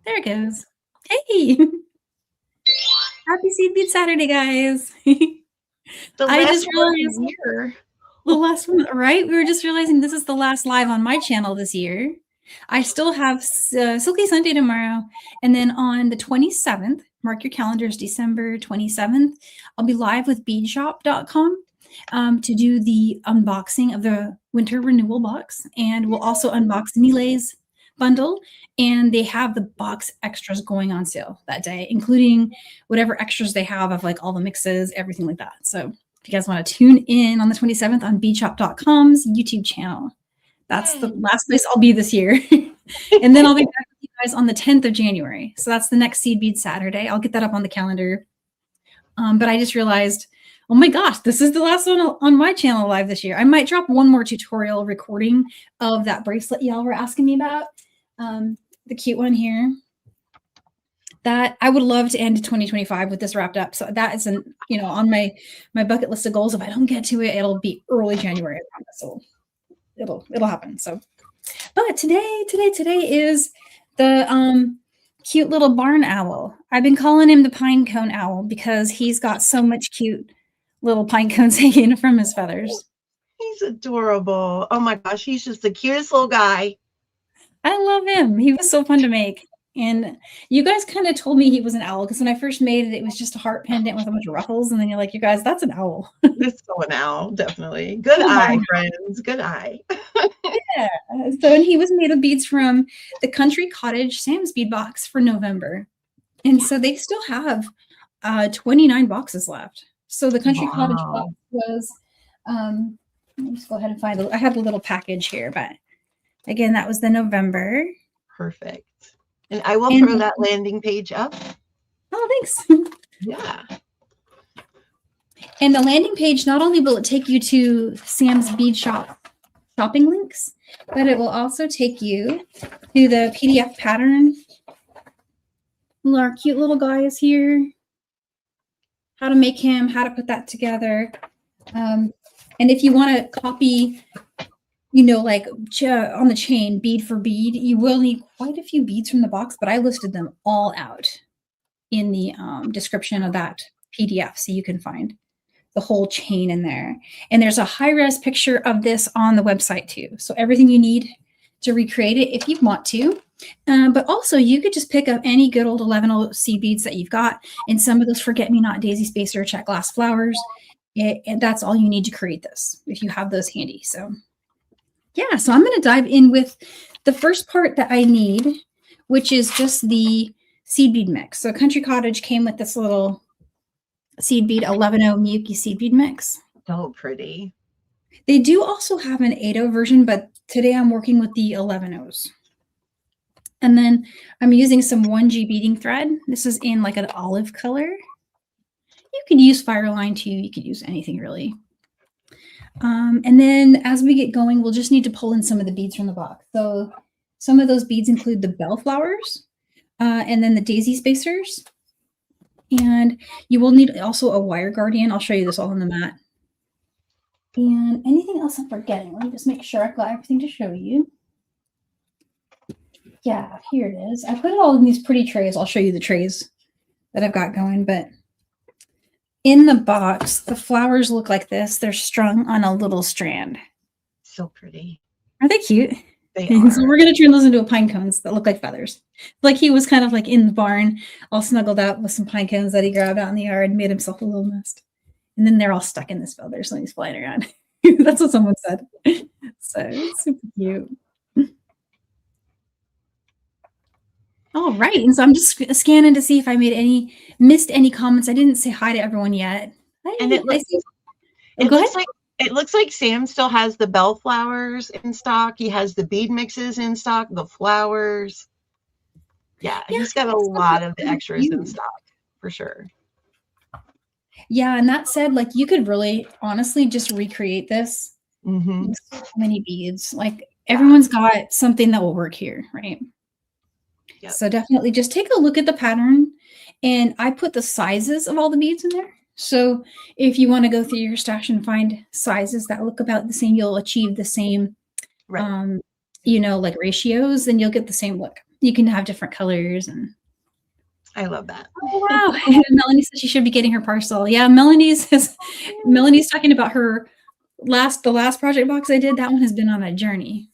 There it goes. Hey, happy Seed Bead Saturday, guys. The I last just one of the realized year. the last one, right? We were just realizing this is the last live on my channel this year. I still have Silky Sunday tomorrow. And then on the 27th, mark your calendars, December 27th, I'll be live with beadshop.com to do the unboxing of the winter renewal box. And we'll also unbox Mile's bundle. And they have the box extras going on sale that day, including whatever extras they have of like all the mixes, everything like that. So if you guys want to tune in on the 27th on beadshop.com's YouTube channel, that's the last place I'll be this year. And then I'll be back with you guys on the 10th of January. So that's the next Seed Bead Saturday. I'll get that up on the calendar. But I just realized, oh my gosh, this is the last one on my channel live this year. I might drop one more tutorial recording of that bracelet y'all were asking me about. The cute one here. That I would love to end 2025 with this wrapped up. So that is on my bucket list of goals. If I don't get to it, it'll be early January, I promise. So it'll happen. So, but today is the cute little barn owl. I've been calling him the pine cone owl because he's got so much cute little pine cones hanging from his feathers. He's adorable. Oh my gosh, he's just the cutest little guy. I love him. He was so fun to make. And you guys kind of told me he was an owl because when I first made it, it was just a heart pendant with a bunch of ruffles. And then you're like, you guys, that's an owl. It's so an owl, definitely. Good eye, friends. Good eye. Yeah. So, and he was made of beads from the Country Cottage Sam's bead box for November. And so they still have 29 boxes left. So the Country Cottage box was, let me just go ahead and find I have a little package here, but again, that was the November. Perfect. And I will throw that landing page up. Oh, thanks. Yeah. And the landing page, not only will it take you to Sam's Bead Shop shopping links, but it will also take you to the PDF pattern. Our cute little guy is here. How to make him, how to put that together. And if you want to copy, like on the chain, bead for bead, you will need quite a few beads from the box, but I listed them all out in the description of that PDF, so you can find the whole chain in there. And there's a high-res picture of this on the website too. So everything you need to recreate it if you want to. But also you could just pick up any good old 11 seed beads that you've got, and some of those forget-me-not daisy spacer check glass flowers. And that's all you need to create this if you have those handy. So yeah, so I'm going to dive in with the first part that I need, which is just the seed bead mix. So Country Cottage came with this little seed bead 11 Miyuki seed bead mix. So pretty. They do also have an 8 version, but today I'm working with the 11 And then I'm using some 1G beading thread. This is in like an olive color. You could use Fireline too. You could use anything really. And then as we get going, we'll just need to pull in some of the beads from the box. So some of those beads include the bellflowers and then the daisy spacers. And you will need also a wire guardian. I'll show you this all on the mat. And anything else I'm forgetting? Let me just make sure I've got everything to show you. Yeah, here it is. I put it all in these pretty trays. I'll show you the trays that I've got going, but in the box, the flowers look like this. They're strung on a little strand. So pretty. Are they cute? They are. So we're going to turn those into pine cones that look like feathers. Like he was kind of like in the barn, all snuggled up with some pine cones that he grabbed out in the yard and made himself a little nest. And then they're all stuck in this feather, so he's flying around. That's what someone said. So it's super cute. All right, and so I'm just scanning to see if I missed any comments. I didn't say hi to everyone yet. And it looks like Sam still has the bellflowers in stock. He has the bead mixes in stock, the flowers. Yeah, he's got a lot of the extras in stock for sure. Yeah, and that said, like you could really honestly just recreate this. Mm-hmm. So many beads. Like everyone's got something that will work here, right? Yep. So definitely just take a look at the pattern, and I put the sizes of all the beads in there. So if you want to go through your stash and find sizes that look about the same, you'll achieve the same, like ratios, then you'll get the same look. you can have different colors. And I love that. oh, wow. And Melanie said she should be getting her parcel. Yeah, Melanie's talking about the last project box I did. That one has been on a journey.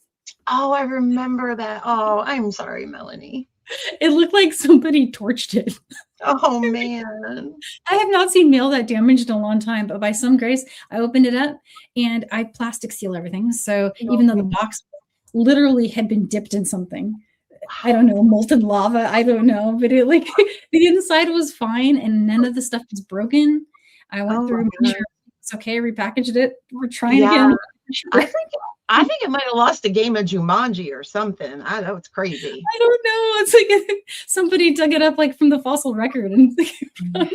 Oh, I remember that. Oh, I'm sorry, Melanie. It looked like somebody torched it. Oh, man. I have not seen mail that damaged in a long time, but by some grace, I opened it up and I plastic seal everything. So even though the box literally had been dipped in something, I don't know, molten lava, I don't know, but it like the inside was fine and none of the stuff was broken. I went through and made sure it's okay, repackaged it. We're trying again. I think it might have lost a game of Jumanji or something. I know, it's crazy. I don't know. It's like somebody dug it up like from the fossil record. And I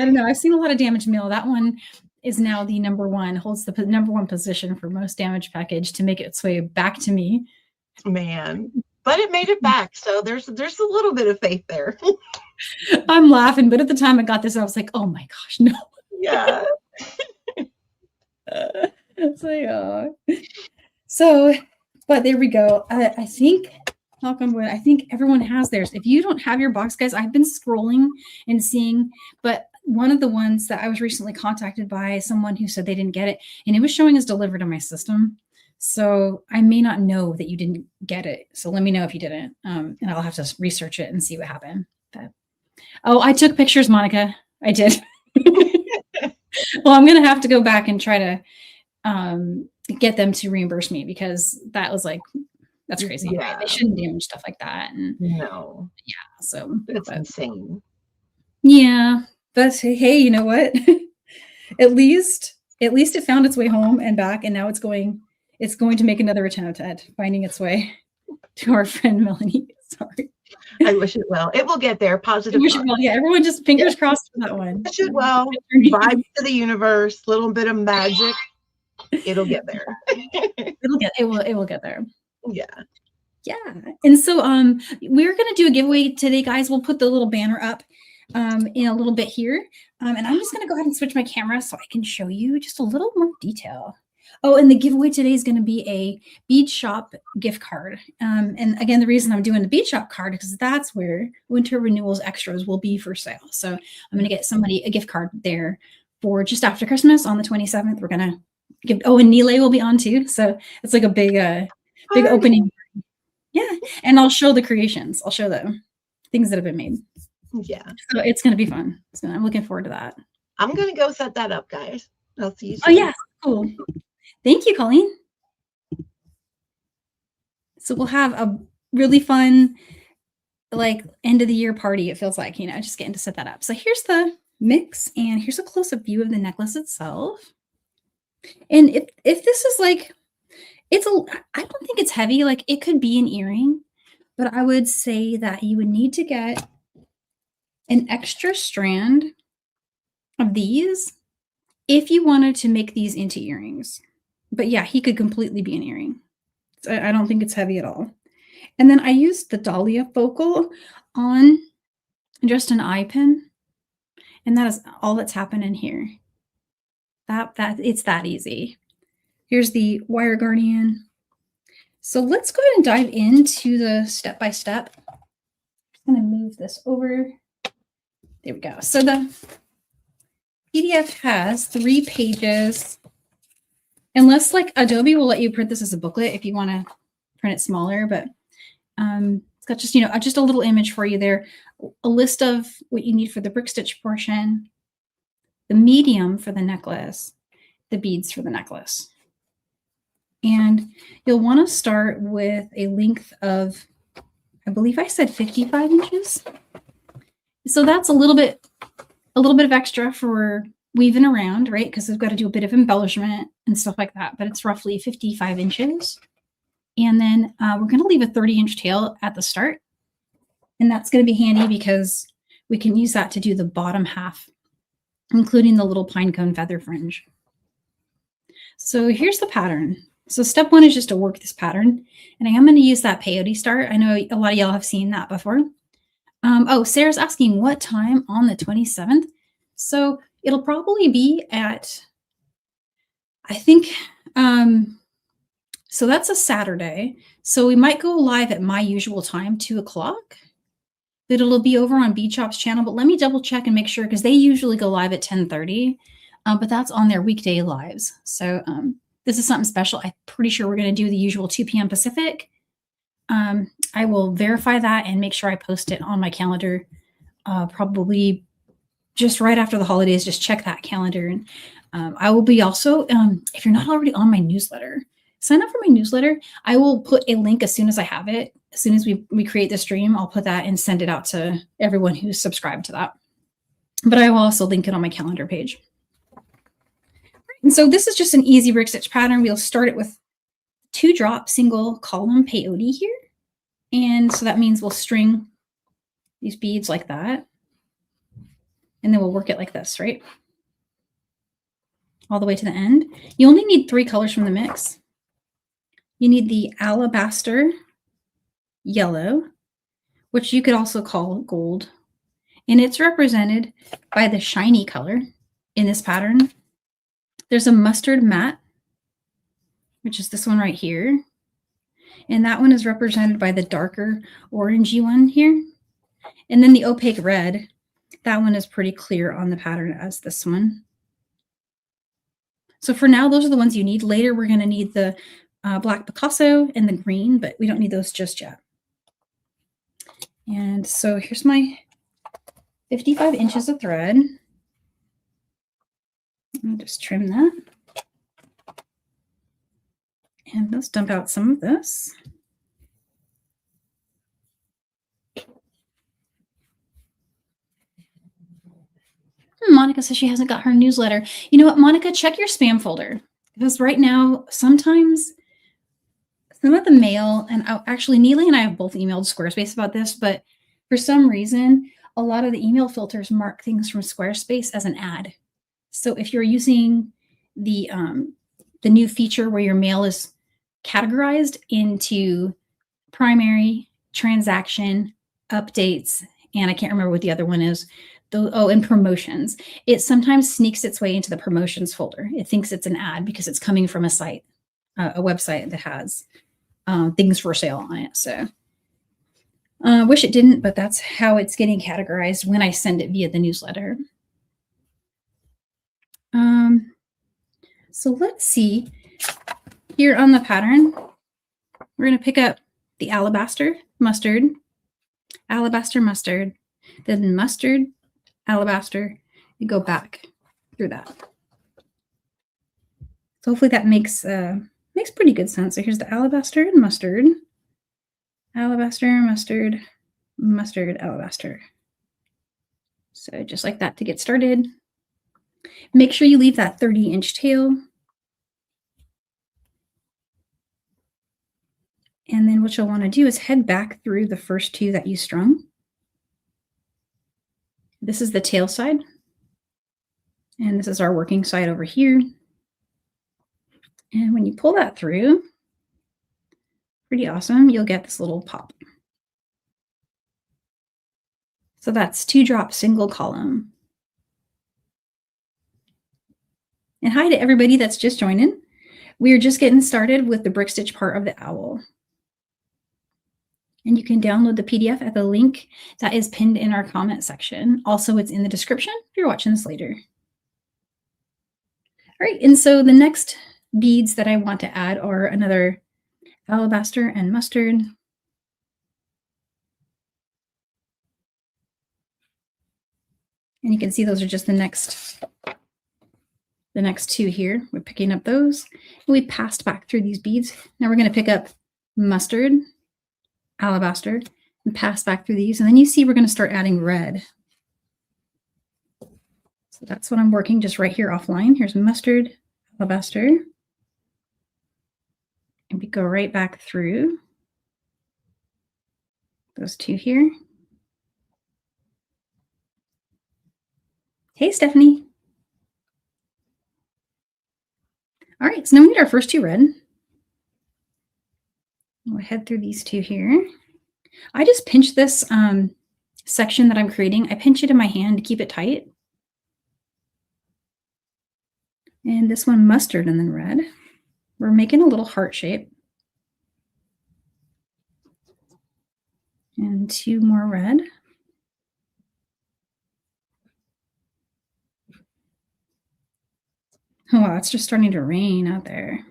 don't know. I've seen a lot of damaged mail. That one is now the number one, holds the number one position for most damaged package to make its way back to me. Man, but it made it back. So there's a little bit of faith there. I'm laughing, but at the time I got this, I was like, oh my gosh, no. Yeah. It's like, oh. So, but there we go. I think, knock on wood, I think everyone has theirs. If you don't have your box, guys, I've been scrolling and seeing, but one of the ones that I was recently contacted by someone who said they didn't get it, and it was showing as delivered on my system. So I may not know that you didn't get it. So let me know if you didn't, and I'll have to research it and see what happened. But, oh, I took pictures, Monica. I did. Well, I'm going to have to go back and try to get them to reimburse me because that was like, that's crazy. Yeah. Right? They shouldn't damage stuff like that. And no. Yeah. So that's insane. Yeah. But hey, you know what? at least it found its way home and back. And now it's going to make another attempt at finding its way to our friend Melanie. Sorry. I wish it will. It will get there. Positive. Yeah, everyone just fingers crossed for that one. Wish it will. Vibe to the universe. Little bit of magic. It'll get there. It will get there. Yeah. Yeah. And so we're gonna do a giveaway today, guys. We'll put the little banner up in a little bit here. And I'm just gonna go ahead and switch my camera so I can show you just a little more detail. Oh, and the giveaway today is going to be a Bead Shop gift card. And again, the reason I'm doing the Bead Shop card is because that's where Winter Renewals Extras will be for sale. So I'm going to get somebody a gift card there for just after Christmas on the 27th. We're going to give, and Nile will be on too. So it's like a big opening. Yeah. And I'll show the creations. I'll show the things that have been made. Yeah. So it's going to be fun. So I'm looking forward to that. I'm going to go set that up, guys. I'll see you soon. Oh, yeah. Cool. Thank you, Colleen. So we'll have a really fun, like, end of the year party, it feels like, just getting to set that up. So here's the mix, and here's a close-up view of the necklace itself. And if this is like, I don't think it's heavy. Like, it could be an earring, but I would say that you would need to get an extra strand of these if you wanted to make these into earrings. But yeah, he could completely be an earring. I don't think it's heavy at all. And then I used the Dahlia focal on just an eye pin. And that is all that's happening here. That it's that easy. Here's the Wire Guardian. So let's go ahead and dive into the step-by-step. I'm going to move this over. There we go. So the PDF has 3 pages. Unless like Adobe will let you print this as a booklet if you want to print it smaller, but it's got just, just a little image for you there, a list of what you need for the brick stitch portion, the medium for the necklace, the beads for the necklace. And you'll want to start with a length of, I believe I said 55 inches. So that's a little bit of extra for weaving around, right? Because we've got to do a bit of embellishment and stuff like that, but it's roughly 55 inches. And then we're going to leave a 30-inch tail at the start. And that's going to be handy because we can use that to do the bottom half, including the little pine cone feather fringe. So here's the pattern. So step 1 is just to work this pattern. And I am going to use that peyote start. I know a lot of y'all have seen that before. Oh, Sarah's asking what time on the 27th. So it'll probably be at, I think, So that's a Saturday. So we might go live at my usual time, 2 o'clock. But it'll be over on Bead Shop's channel. But let me double check and make sure because they usually go live at 10:30. But that's on their weekday lives. So this is something special. I'm pretty sure we're going to do the usual 2 p.m. Pacific. I will verify that and make sure I post it on my calendar probably just right after the holidays. Just check that calendar. And I will be also, if you're not already on my newsletter, sign up for my newsletter. I will put a link as soon as I have it. As soon as we create the stream, I'll put that and send it out to everyone who's subscribed to that. But I will also link it on my calendar page. And so this is just an easy brick stitch pattern. We'll start it with 2-drop single column peyote here. And so that means we'll string these beads like that. And then we'll work it like this, right? All the way to the end. You only need 3 colors from the mix. You need the alabaster yellow, which you could also call gold. And it's represented by the shiny color in this pattern. There's a mustard matte, which is this one right here. And that one is represented by the darker orangey one here. And then the opaque red, that one is pretty clear on the pattern as this one. So for now, those are the ones you need. Later, we're going to need the black Picasso and the green, but we don't need those just yet. And so here's my 55 inches of thread. I'll just trim that. And let's dump out some of this. Monica says she hasn't got her newsletter. You know what, Monica, check your spam folder. Because right now, sometimes some of the mail, and actually Neely and I have both emailed Squarespace about this, but for some reason, a lot of the email filters mark things from Squarespace as an ad. So if you're using the new feature where your mail is categorized into primary, transaction, updates, and I can't remember what the other one is. And promotions. It sometimes sneaks its way into the promotions folder. It thinks it's an ad because it's coming from a site, a website that has things for sale on it. So I wish it didn't, but that's how it's getting categorized when I send it via the newsletter. So let's see. Here on the pattern, we're going to pick up the alabaster, mustard, then mustard, alabaster, and go back through that. So hopefully that makes pretty good sense. So here's the alabaster and mustard, alabaster, mustard, mustard, alabaster. So just like that to get started. Make sure you leave that 30-inch tail. And then what you'll want to do is head back through the first 2 that you strung. This is the tail side. And this is our working side over here. And when you pull that through, pretty awesome, you'll get this little pop. So that's 2-drop single column. And hi to everybody that's just joining. We are just getting started with the brick stitch part of the owl. And you can download the PDF at the link that is pinned in our comment section. Also, it's in the description if you're watching this later. All right, and so the next beads that I want to add are another alabaster and mustard. And you can see those are just the next 2 here. We're picking up those. And we passed back through these beads. Now we're going to pick up mustard, alabaster, and pass back through these. And then you see we're going to start adding red. So that's what I'm working just right here offline. Here's mustard, alabaster. And we go right back through those 2 here. Hey, Stephanie. All right, so now we need our first 2 red. We'll head through these 2 here. I just pinch this section that I'm creating. I pinch it in my hand to keep it tight. And this one mustard and then red. We're making a little heart shape. And 2 more red. Oh, wow, it's just starting to rain out there.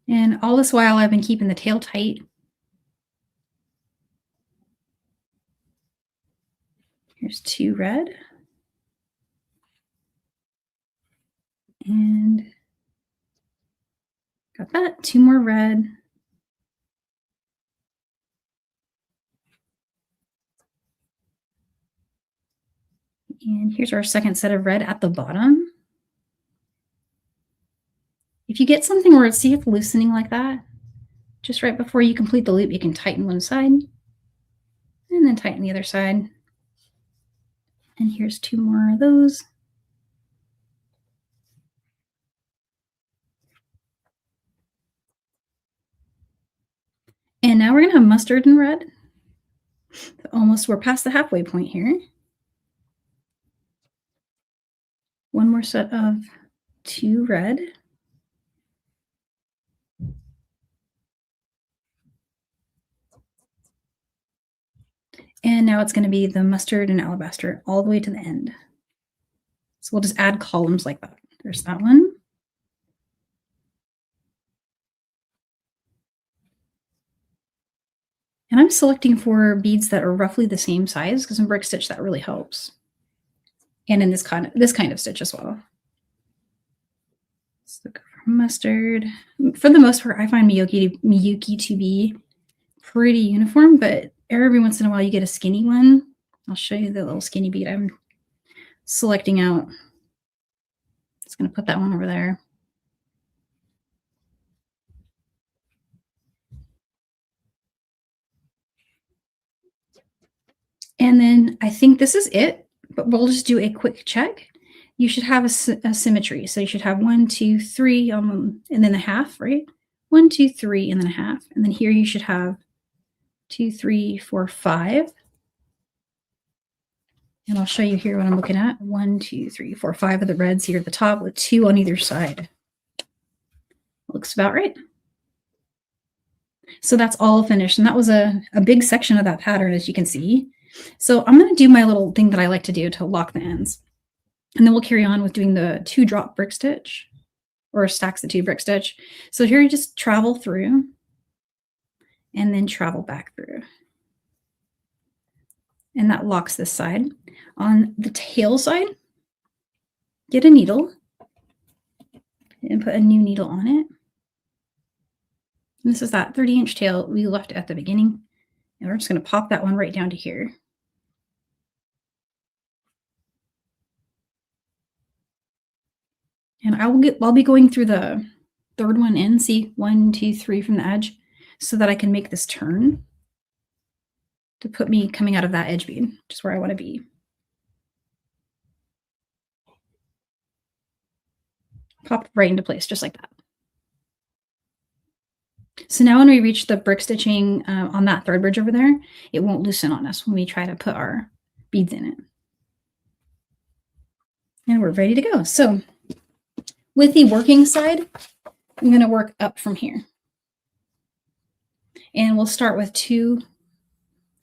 And all this while, I've been keeping the tail tight. Here's 2 red. And got that. 2 more red. And here's our second set of red at the bottom. If you get something where see it's loosening like that, just right before you complete the loop, you can tighten one side and then tighten the other side. And here's 2 more of those. And now we're going to have mustard and red. Almost, we're past the halfway point here. One more set of 2 red. And now it's going to be the mustard and alabaster all the way to the end. So we'll just add columns like that. There's that one. And I'm selecting for beads that are roughly the same size because in brick stitch that really helps. And in this kind of stitch as well. So go for mustard. For the most part, I find Miyuki to be pretty uniform, but every once in a while you get a skinny one. I'll show you the little skinny bead I'm selecting out. Just going to put that one over there. And then I think this is it, but we'll just do a quick check. You should have a symmetry. So you should have 1, 2, 3, and then a half, right? 1, 2, 3, and then a half. And then here you should have 2, 3, 4, 5. And I'll show you here what I'm looking at. 1, 2, 3, 4, 5 of the reds here at the top with 2 on either side. Looks about right. So that's all finished. And that was a big section of that pattern, as you can see. So I'm going to do my little thing that I like to do to lock the ends. And then we'll carry on with doing the 2 drop brick stitch or stacks the 2 brick stitch. So here you just travel through and then travel back through. And that locks this side. On the tail side, get a needle and put a new needle on it. And this is that 30-inch tail we left at the beginning. And we're just going to pop that one right down to here. And I'll be going through the third one in, see 1, 2, 3 from the edge, so that I can make this turn to put me coming out of that edge bead, which is where I want to be. Pop right into place, just like that. So now when we reach the brick stitching on that thread bridge over there, it won't loosen on us when we try to put our beads in it. And we're ready to go. So with the working side, I'm going to work up from here. And we'll start with 2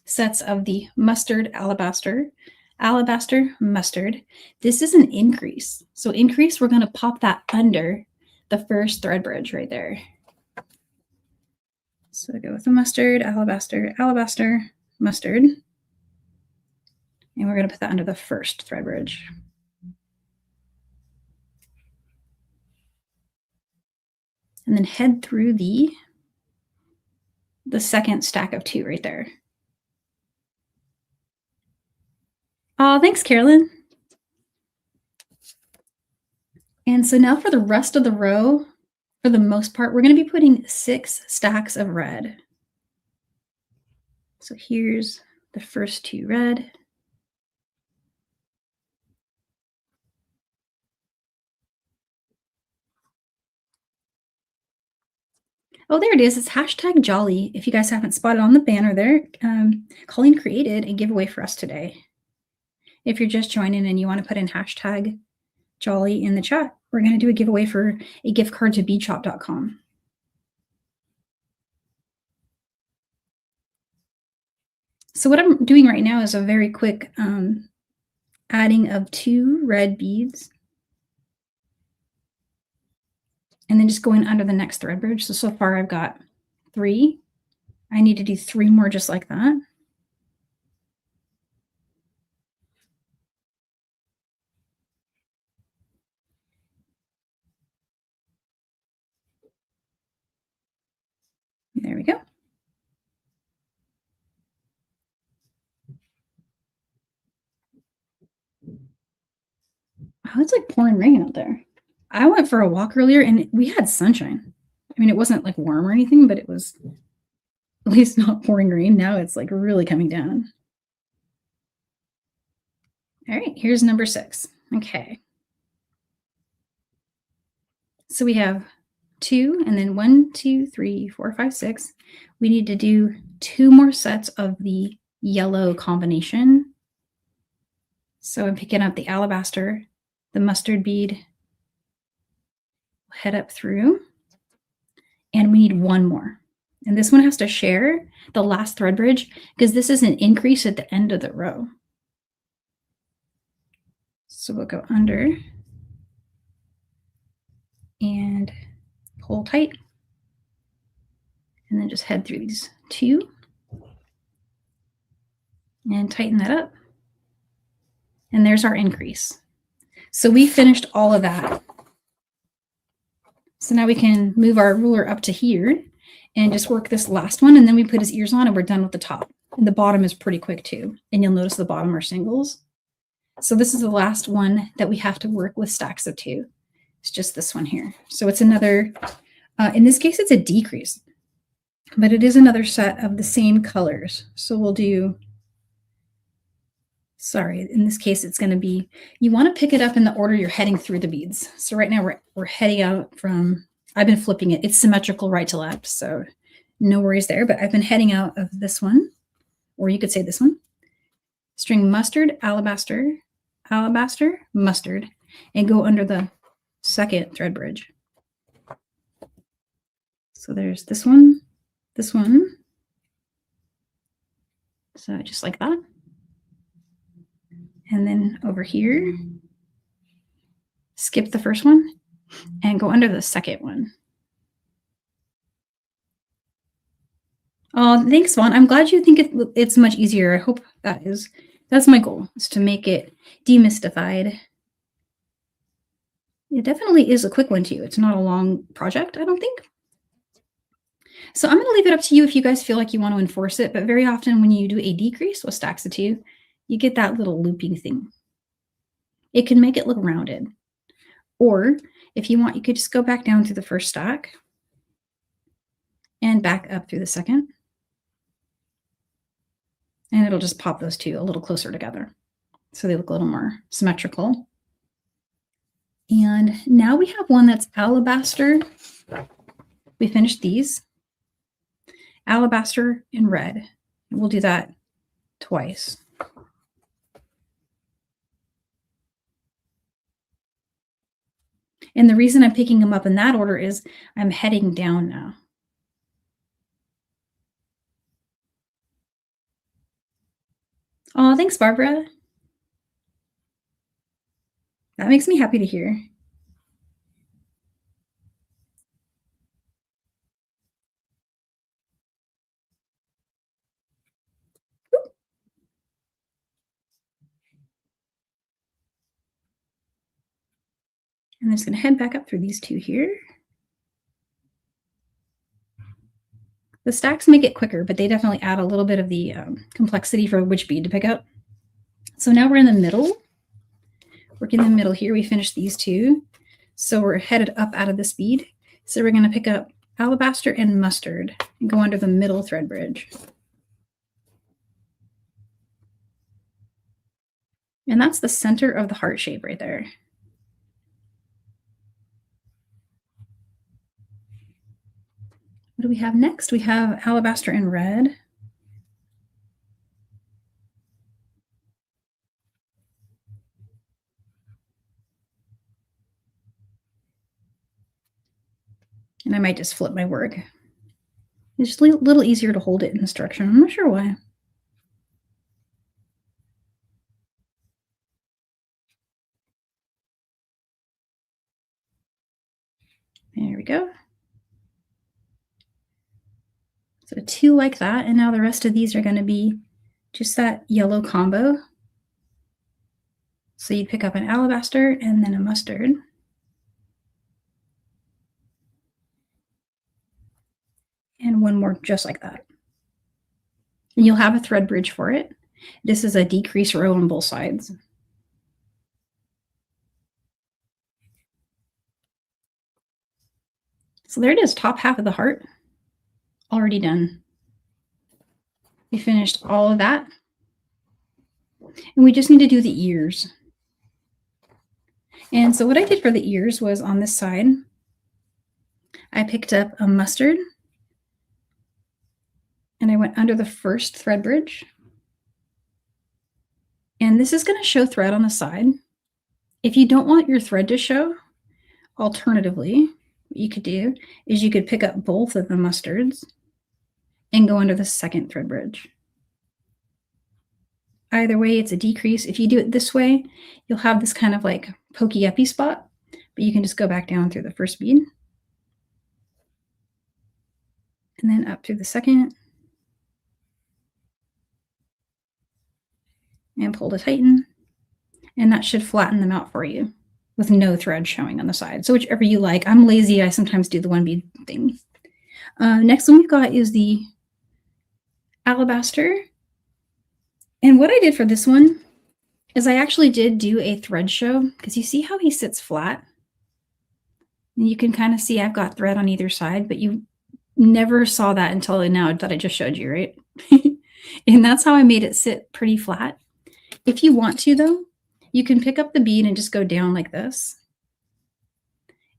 sets of the mustard, alabaster, mustard. This is an increase. So increase, we're going to pop that under the first thread bridge right there. So go with the mustard, alabaster, mustard. And we're going to put that under the first thread bridge. And then head through the second stack of 2 right there. Oh, thanks, Carolyn. And so now for the rest of the row, for the most part, we're going to be putting 6 stacks of red. So here's the first 2 red. Oh, there it is. It's hashtag Jolly. If you guys haven't spotted on the banner there, Colleen created a giveaway for us today. If you're just joining and you want to put in hashtag Jolly in the chat, we're going to do a giveaway for a gift card to beadshop.com. So what I'm doing right now is a very quick adding of 2 red beads and then just going under the next thread bridge. So far I've got 3. I need to do 3 more just like that. There we go. Oh, it's like pouring rain out there. I went for a walk earlier and we had sunshine. I mean, it wasn't like warm or anything, but it was at least not pouring rain. Now it's like really coming down. All right, here's number 6. Okay. So we have 2 and then 1, 2, 3, 4, 5, 6. We need to do 2 more sets of the yellow combination. So I'm picking up the alabaster, the mustard bead, head up through, and we need 1 more. And this one has to share the last thread bridge because this is an increase at the end of the row. So we'll go under and pull tight, and then just head through these 2 and tighten that up. And there's our increase. So we finished all of that. So now we can move our ruler up to here and just work this last one. And then we put his ears on and we're done with the top. And the bottom is pretty quick too. And you'll notice the bottom are singles. So this is the last one that we have to work with stacks of 2. It's just this one here. So it's another, in this case, it's a decrease, but it is another set of the same colors. So we'll do, sorry, in this case, it's going to be, you want to pick it up in the order you're heading through the beads. So right now we're heading out from, I've been flipping it. It's symmetrical right to left. So no worries there, but I've been heading out of this one, or you could say this one. String mustard, alabaster, alabaster, mustard, and go under the second thread bridge. So there's this one, this one. So just like that. And then over here, skip the first one and go under the second one. Oh, thanks, Vaughn. I'm glad you think it's much easier. I hope that's my goal, is to make it demystified. It definitely is a quick one too. It's not a long project, I don't think. So I'm going to leave it up to you if you guys feel like you want to enforce it. But very often when you do a decrease with stacks of 2, you get that little looping thing. It can make it look rounded. Or if you want, you could just go back down through the first stack and back up through the second. And it'll just pop those 2 a little closer together, so they look a little more symmetrical. And now we have one that's alabaster. We finished these. Alabaster and red. We'll do that twice. And the reason I'm picking them up in that order is I'm heading down now. Oh, thanks, Barbara. That makes me happy to hear. I'm just going to head back up through these 2 here. The stacks make it quicker, but they definitely add a little bit of the complexity for which bead to pick up. So now we're in the middle. Working in the middle here, we finished these 2. So we're headed up out of this bead. So we're going to pick up alabaster and mustard and go under the middle thread bridge. And that's the center of the heart shape right there. What do we have next? We have alabaster and red. And I might just flip my work. It's just a little easier to hold it in this direction. I'm not sure why. go. So 2 like that, and now the rest of these are going to be just that yellow combo. So you'd pick up an alabaster and then a mustard. And one more just like that. And you'll have a thread bridge for it. This is a decrease row on both sides. So there it is, top half of the heart, already done. We finished all of that. And we just need to do the ears. And so what I did for the ears was on this side, I picked up a mustard and I went under the first thread bridge. And this is going to show thread on the side. If you don't want your thread to show, alternatively, what you could do is you could pick up both of the mustards and go under the second thread bridge. Either way, it's a decrease. If you do it this way, you'll have this kind of like pokey uppy spot, but you can just go back down through the first bead and then up through the second and pull to tighten. And that should flatten them out for you with no thread showing on the side. So whichever you like. I'm lazy. I sometimes do the one bead thing. Next one we've got is the alabaster. And what I did for this one is I actually did do a thread show because you see how he sits flat? And you can kind of see I've got thread on either side, but you never saw that until now that I just showed you, right? And that's how I made it sit pretty flat. If you want to, though, you can pick up the bead and just go down like this.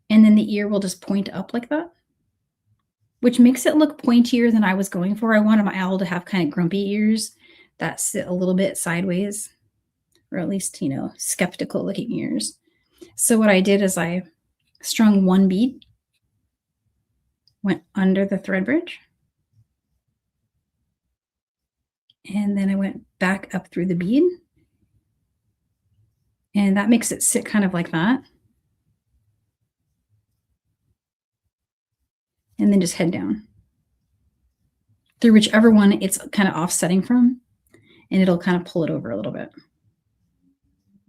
And then the ear will just point up like that, which makes it look pointier than I was going for. I wanted my owl to have kind of grumpy ears that sit a little bit sideways, or at least, you know, skeptical looking ears. So what I did is I strung one bead, went under the thread bridge, and then I went back up through the bead. And that makes it sit kind of like that. And then just head down through whichever one it's kind of offsetting from, and it'll kind of pull it over a little bit.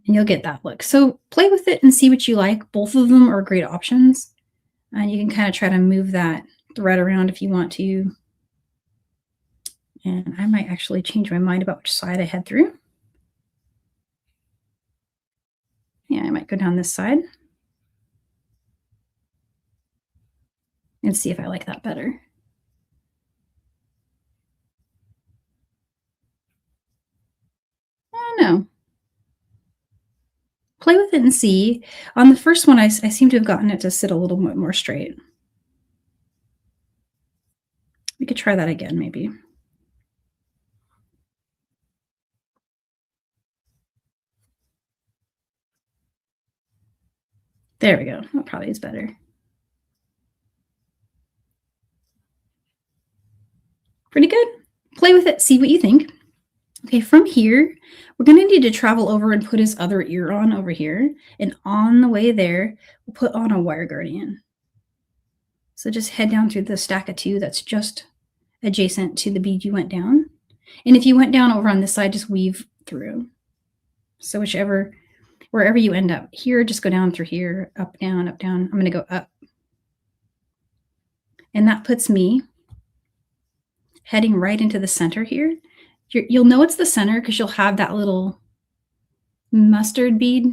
And you'll get that look. So play with it and see what you like. Both of them are great options. And you can kind of try to move that thread around if you want to. And I might actually change my mind about which side I head through. Yeah, I might go down this side and see if I like that better. I don't know. Play with it and see. On the first one, I seem to have gotten it to sit a little bit more straight. We could try that again, maybe. There we go. That probably is better. Pretty good. Play with it. See what you think. Okay, from here, we're going to need to travel over and put his other ear on over here. And on the way there, we'll put on a wire guardian. So just head down through the stack of 2 that's just adjacent to the bead you went down. And if you went down over on this side, just weave through. So wherever you end up here, just go down through here, up, down, up, down. I'm going to go up. And that puts me heading right into the center here. You'll know it's the center because you'll have that little mustard bead,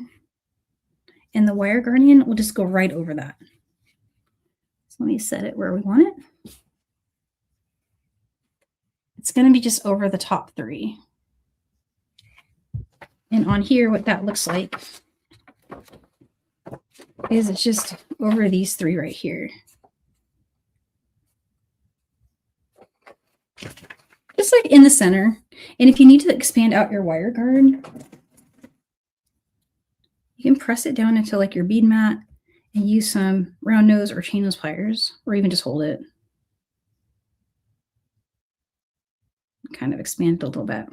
and the wire guardian will just go right over that. So let me set it where we want it. It's going to be just over the top 3. And on here, what that looks like is it's just over these 3 right here. Just like in the center. And if you need to expand out your wire guard, you can press it down into like your bead mat and use some round nose or chain nose pliers, or even just hold it. Kind of expand it a little bit.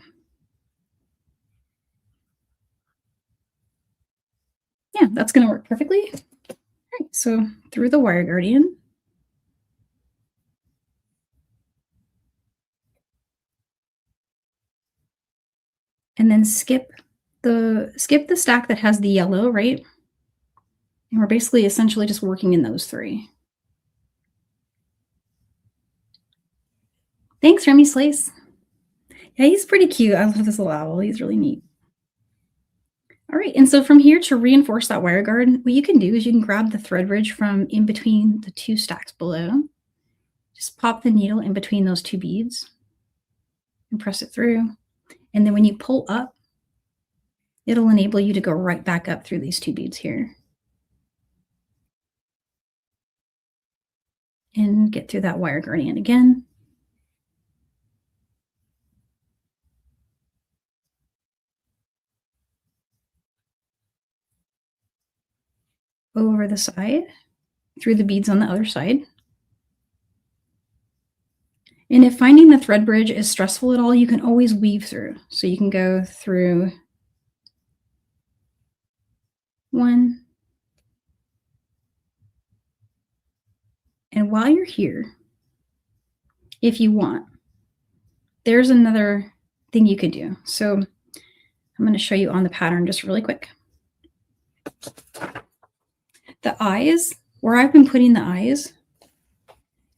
Yeah, that's going to work perfectly. All right, so through the wire guardian, and then skip the stack that has the yellow, right? And we're basically essentially just working in those 3. Thanks, Remy Slice. Yeah, he's pretty cute. I love this little owl. He's really neat. All right, and so from here to reinforce that wire guard, what you can do is you can grab the thread bridge from in between the 2 stacks below. Just pop the needle in between those 2 beads and press it through. And then when you pull up, it'll enable you to go right back up through these 2 beads here. And get through that wire guardian again. Over the side, through the beads on the other side. And if finding the thread bridge is stressful at all, you can always weave through. So you can go through 1. And while you're here, if you want, there's another thing you could do. So I'm going to show you on the pattern just really quick. The eyes, where I've been putting the eyes,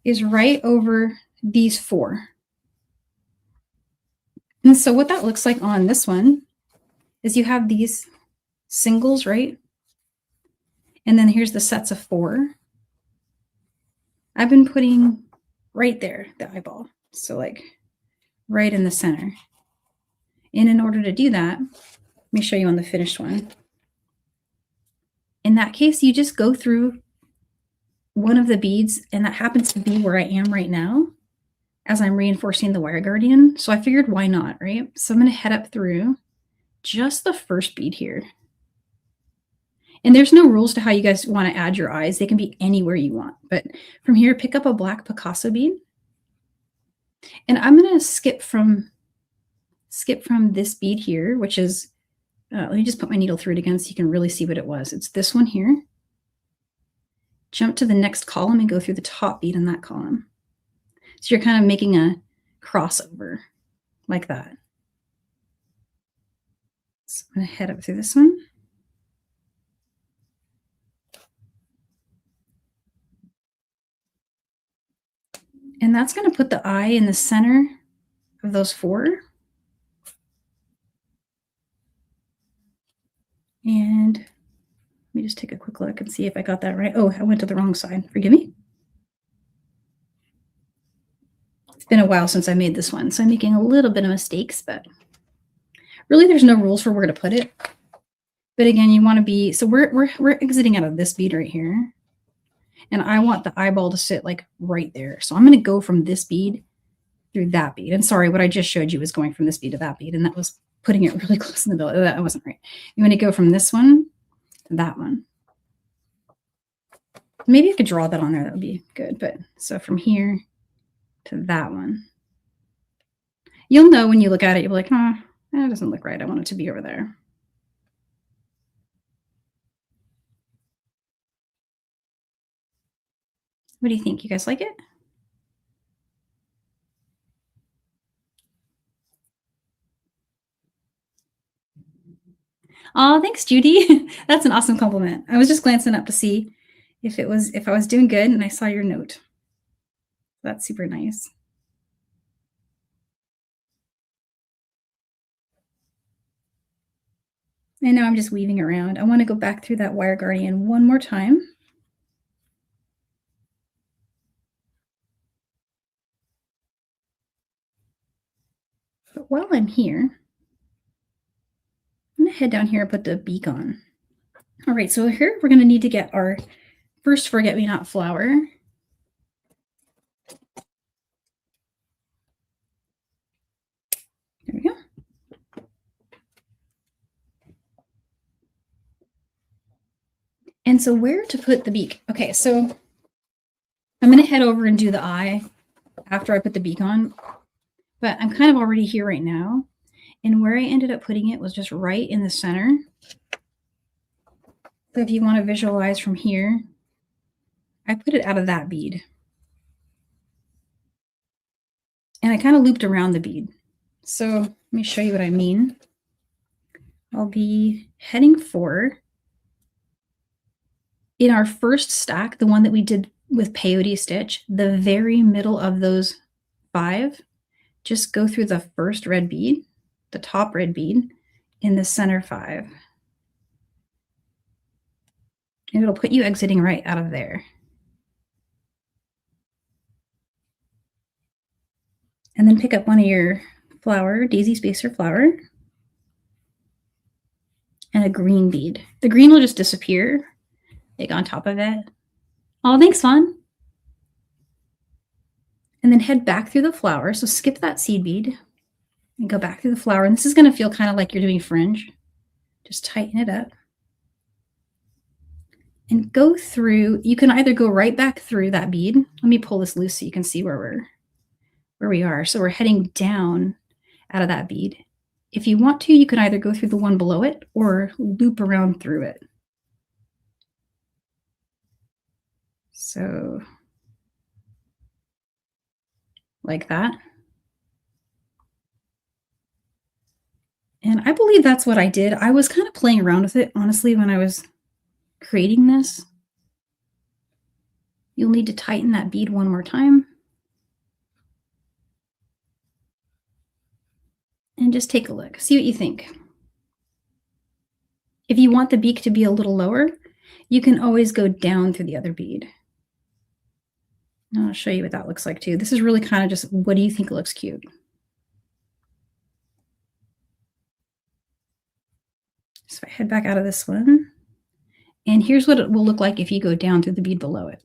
is right over these 4. And so what that looks like on this one is you have these singles, right? And then here's the sets of 4. I've been putting right there, the eyeball. So like right in the center. And in order to do that, let me show you on the finished one. In that case, you just go through one of the beads, and that happens to be where I am right now as I'm reinforcing the wire guardian. So I figured, why not, right? So I'm going to head up through just the first bead here. And there's no rules to how you guys want to add your eyes. They can be anywhere you want. But from here, pick up a black Picasso bead. And I'm going to skip from this bead here, which is, let me just put my needle through it again so you can really see what it was. It's this one here. Jump to the next column and go through the top bead in that column. So you're kind of making a crossover like that. So I'm going to head up through this one. And that's going to put the eye in the center of those 4. And let me just take a quick look and see if I got that right. Oh, I went to the wrong side. Forgive me. It's been a while since I made this one, so I'm making a little bit of mistakes, but really there's no rules for where to put it. But again, you want to be, so we're exiting out of this bead right here. And I want the eyeball to sit like right there. So I'm going to go from this bead through that bead. And sorry, what I just showed you was going from this bead to that bead. And that was putting it really close in the middle. That wasn't right. You want to go from this one to that one. Maybe I could draw that on there. That would be good. But so from here to that one. You'll know when you look at it, you'll be like, oh, that doesn't look right. I want it to be over there. What do you think? You guys like it? Oh, thanks, Judy. That's an awesome compliment. I was just glancing up to see if I was doing good, and I saw your note. That's super nice. I know I'm just weaving around. I want to go back through that wire guardian one more time. But while I'm here, I'm going to head down here and put the beak on. All right, so here we're going to need to get our first forget-me-not flower. There we go. And so where to put the beak? Okay, so I'm going to head over and do the eye after I put the beak on, but I'm kind of already here right now. And where I ended up putting it was just right in the center. So if you want to visualize from here, I put it out of that bead. And I kind of looped around the bead. So let me show you what I mean. I'll be heading for, in our first stack, the one that we did with peyote stitch, the very middle of those 5, just go through the first red bead, the top red bead, in the center 5. And it'll put you exiting right out of there. And then pick up one of your flower, daisy spacer flower, and a green bead. The green will just disappear, like on top of it. Oh, thanks, Fawn. And then head back through the flower. So skip that seed bead and go back through the flower. And this is going to feel kind of like you're doing fringe. Just tighten it up. And go through, you can either go right back through that bead. Let me pull this loose so you can see where we are. So we're heading down out of that bead. If you want to, you can either go through the one below it or loop around through it. So like that. And I believe that's what I did. I was kind of playing around with it, honestly, when I was creating this. You'll need to tighten that bead one more time. And just take a look, see what you think. If you want the beak to be a little lower, you can always go down through the other bead. And I'll show you what that looks like too. This is really kind of just, what do you think looks cute? So I head back out of this one. And here's what it will look like if you go down through the bead below it.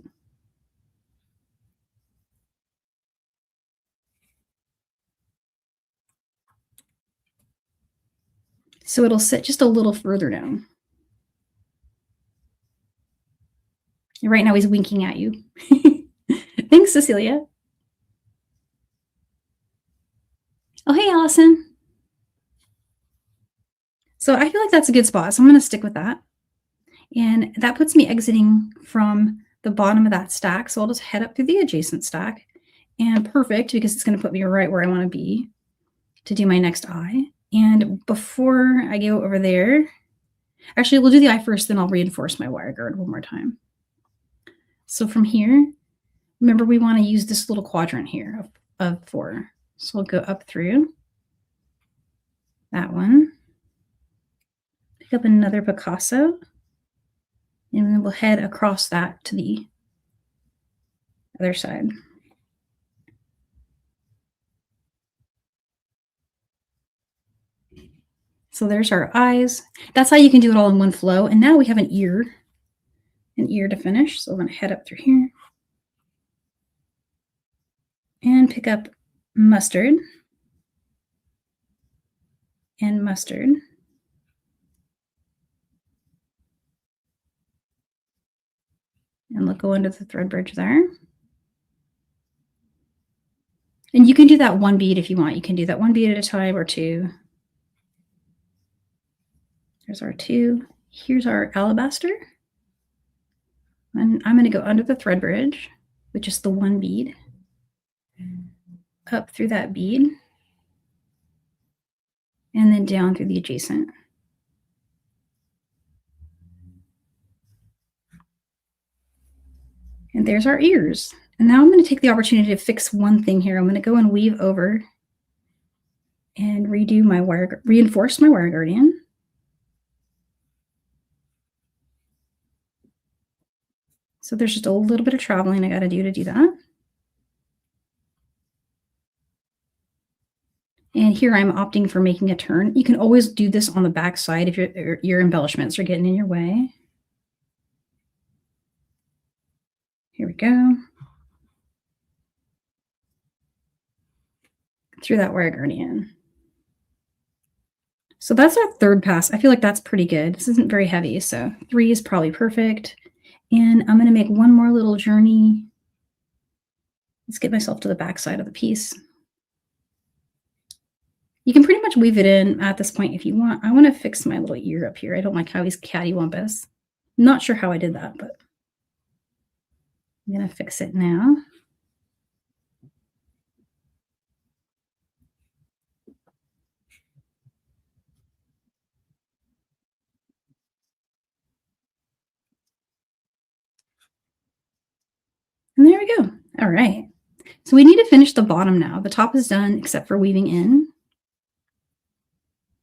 So it'll sit just a little further down. Right now he's winking at you. Thanks, Cecilia. Oh, hey, Allison. So I feel like that's a good spot. So I'm going to stick with that. And that puts me exiting from the bottom of that stack. So I'll just head up through the adjacent stack. And perfect, because it's going to put me right where I want to be to do my next eye. And before I go over there, actually, we'll do the eye first, then I'll reinforce my wire guard one more time. So from here, remember we want to use this little quadrant here of 4. So we'll go up through that one, pick up another Picasso, and then we'll head across that to the other side. So there's our eyes. That's how you can do it all in one flow. And now we have an ear to finish. So I'm going to head up through here and pick up mustard and mustard. And we'll go under the thread bridge there. And you can do that one bead if you want. You can do that one bead at a time or 2. There's our 2. Here's our alabaster. And I'm going to go under the thread bridge with just the one bead, up through that bead, and then down through the adjacent. And there's our ears. And now I'm going to take the opportunity to fix one thing here. I'm going to go and weave over and redo my wire, reinforce my wire guardian. So there's just a little bit of traveling I got to do that. And here I'm opting for making a turn. You can always do this on the back side if your embellishments are getting in your way. Here we go. Through that wire guardian. So that's our third pass. I feel like that's pretty good. This isn't very heavy, so 3 is probably perfect. And I'm going to make one more little journey. Let's get myself to the back side of the piece. You can pretty much weave it in at this point if you want. I want to fix my little ear up here. I don't like how he's cattywampus. Not sure how I did that, but I'm going to fix it now. All right. So we need to finish the bottom now. The top is done except for weaving in.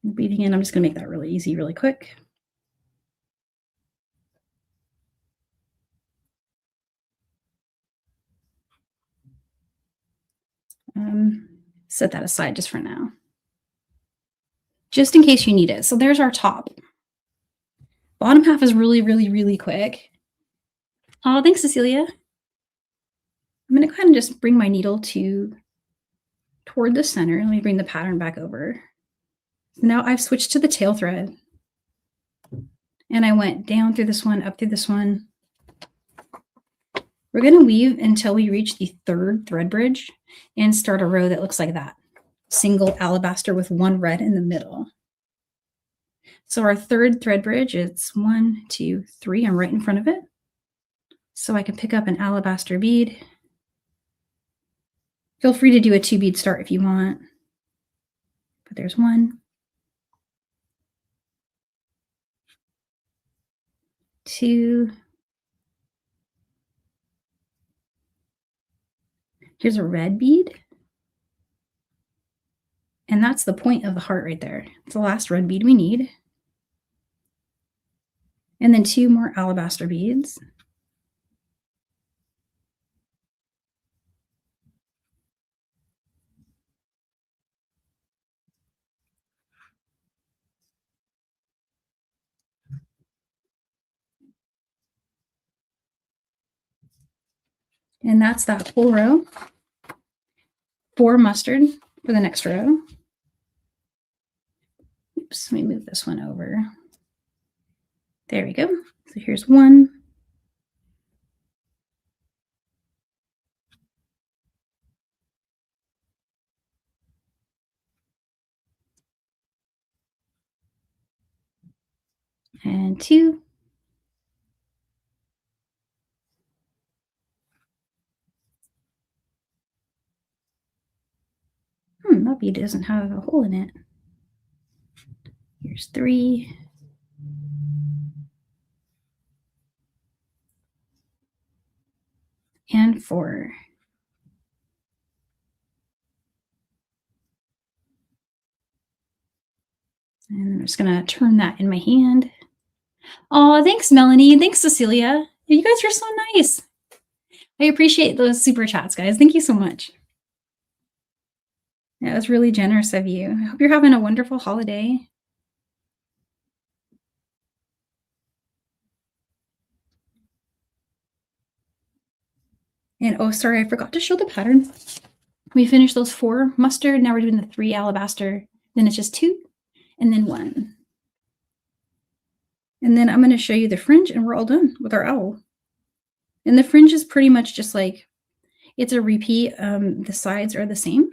Weaving in, I'm just going to make that really easy, really quick. Set that aside just for now, just in case you need it. So there's our top. Bottom half is really, really, really quick. Oh, thanks, Cecilia. I'm going to go ahead and just bring my needle toward the center. Let me bring the pattern back over. So now I've switched to the tail thread. And I went down through this one, up through this one. We're going to weave until we reach the third thread bridge and start a row that looks like that. Single alabaster with one red in the middle. So our third thread bridge, it's 1, 2, 3. I'm right in front of it. So I can pick up an alabaster bead. Feel free to do a 2 bead start if you want. But there's 1, 2. Here's a red bead. And that's the point of the heart right there. It's the last red bead we need. And then 2 more alabaster beads. And that's that whole row. 4 mustard for the next row. Oops, let me move this one over. There we go. So here's 1. And 2. That bead doesn't have a hole in it. Here's 3. And 4. And I'm just going to turn that in my hand. Oh, thanks, Melanie. Thanks, Cecilia. You guys are so nice. I appreciate those super chats, guys. Thank you so much. That was really generous of you. I hope you're having a wonderful holiday. And oh, sorry, I forgot to show the pattern. We finished those 4 mustard. Now we're doing the 3 alabaster. Then it's just 2 and then 1. And then I'm going to show you the fringe and we're all done with our owl. And the fringe is pretty much just like, it's a repeat. The sides are the same.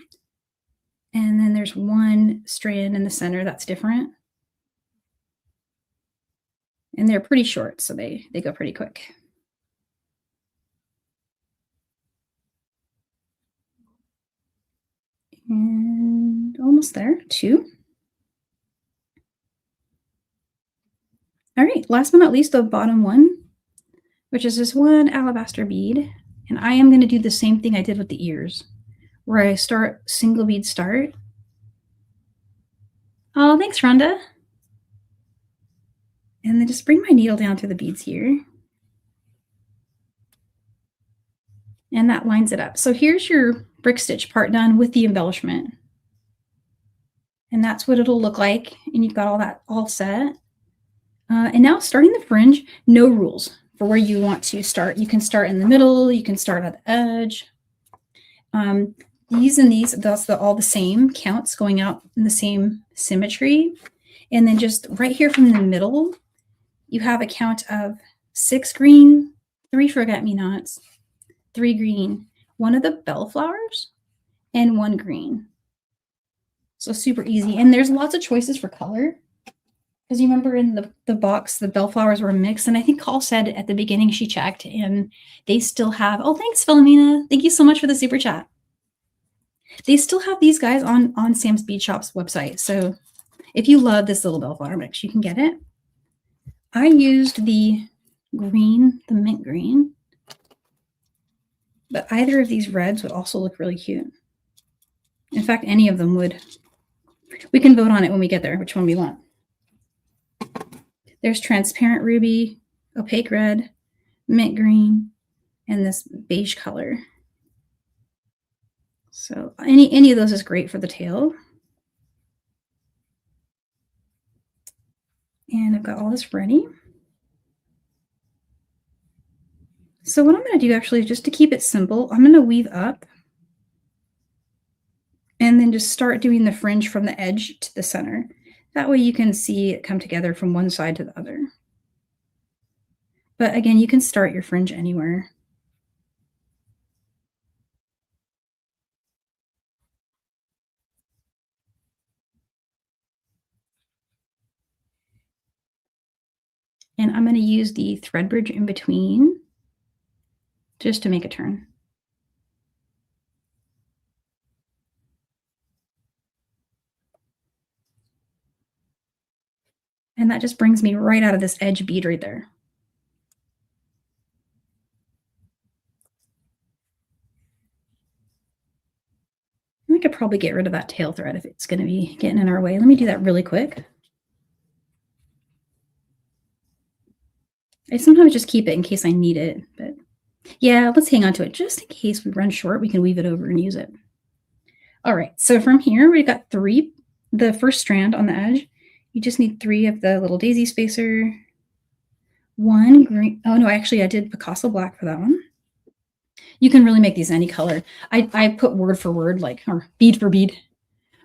And then there's 1 strand in the center that's different. And they're pretty short, so they go pretty quick. And almost there, 2. All right, last but not least, the bottom one, which is this 1 alabaster bead. And I am going to do the same thing I did with the ears, where I start single bead start. Oh, thanks, Rhonda. And then just bring my needle down through the beads here. And that lines it up. So here's your brick stitch part done with the embellishment. And that's what it'll look like. And you've got all that all set. And now starting the fringe, no rules for where you want to start. You can start in the middle. You can start at the edge. These and these, that's all the same counts going out in the same symmetry. And then just right here from the middle, you have a count of 6 green, 3 forget-me-nots, 3 green, 1 of the bellflowers, and 1 green. So super easy. And there's lots of choices for color. Because you remember in the box, the bellflowers were mixed. And I think Call said at the beginning she checked and they still have, oh, thanks, Philomena. Thank you so much for the super chat. They still have these guys on Sam's Bead Shop's website. So if you love this little bellflower mix, you can get it. I used the green, the mint green. But either of these reds would also look really cute. In fact, any of them would. We can vote on it when we get there, which one we want. There's transparent ruby, opaque red, mint green, and this beige color. So any of those is great for the tail. And I've got all this ready. So what I'm going to do actually, just to keep it simple, I'm going to weave up and then just start doing the fringe from the edge to the center. That way you can see it come together from one side to the other. But again, you can start your fringe anywhere. And I'm going to use the thread bridge in between just to make a turn. And that just brings me right out of this edge bead right there. I could probably get rid of that tail thread if it's going to be getting in our way. Let me do that really quick. I sometimes just keep it in case I need it, but yeah, let's hang on to it just in case we run short. We can weave it over and use it. All right, so from here we got the first strand on the edge. You just need 3 of the little daisy spacer, 1 green. Oh no, actually I did Picasso black for that one. You can really make these any color. I put word for word, like, or bead for bead,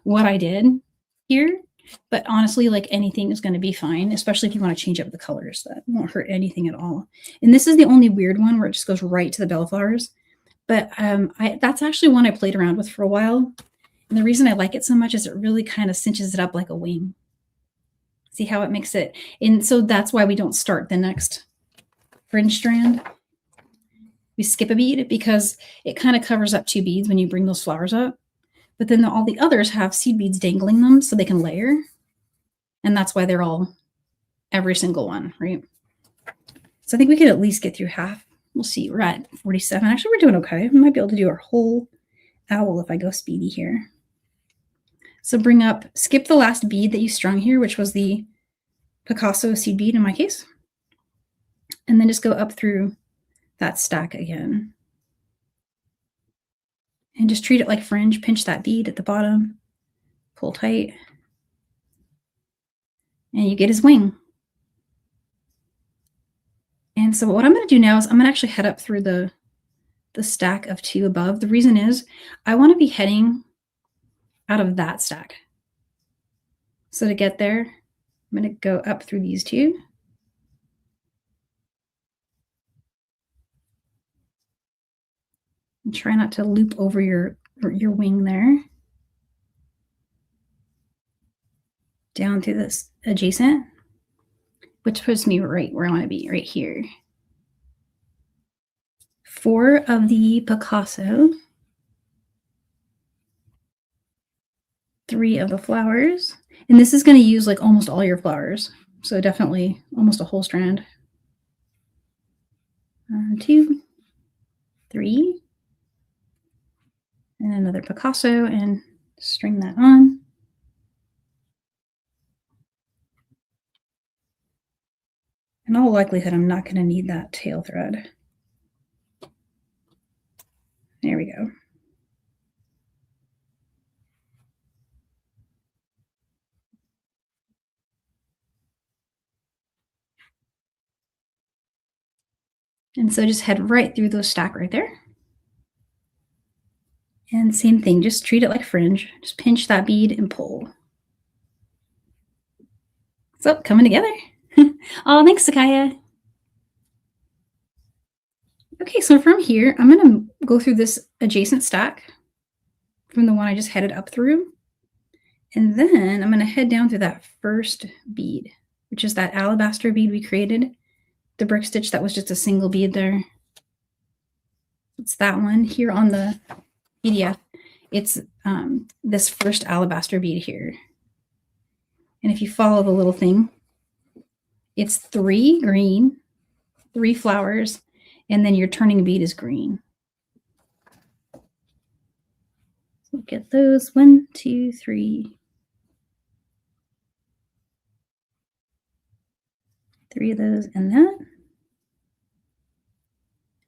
what I did here. But honestly, like anything is going to be fine, especially if you want to change up the colors. That won't hurt anything at all. And this is the only weird one where it just goes right to the bellflowers. But that's actually one I played around with for a while. And the reason I like it so much is it really kind of cinches it up like a wing. See how it makes it? And so that's why we don't start the next fringe strand. We skip a bead because it kind of covers up 2 beads when you bring those flowers up. But then all the others have seed beads dangling them so they can layer. And that's why they're all, every single one, right? So I think we could at least get through half. We'll see. We're at 47. Actually, we're doing okay. We might be able to do our whole owl if I go speedy here. So skip the last bead that you strung here, which was the Picasso seed bead in my case. And then just go up through that stack again. And just treat it like fringe. Pinch that bead at the bottom, pull tight, and you get his wing. And so what I'm going to do now is I'm going to actually head up through the stack of 2 above. The reason is I want to be heading out of that stack. So to get there, I'm going to go up through these 2. And try not to loop over your wing there. Down through this adjacent, which puts me right where I want to be, right here. 4 of the Picasso, 3 of the flowers. And this is going to use like almost all your flowers. So definitely almost a whole strand. 2, 3. And another Picasso and string that on. In all likelihood, I'm not going to need that tail thread. There we go. And so just head right through those stack right there. And same thing, just treat it like fringe. Just pinch that bead and pull. So coming together. Oh, thanks, Sakaya. Okay, so from here, I'm going to go through this adjacent stack from the one I just headed up through. And then I'm going to head down through that first bead, which is that alabaster bead we created. The brick stitch that was just a single bead there. It's that one here on the PDF. It's this first alabaster bead here. And if you follow the little thing, it's 3 green, 3 flowers, and then your turning bead is green. get those 1, 2, 3. 3 of those and that.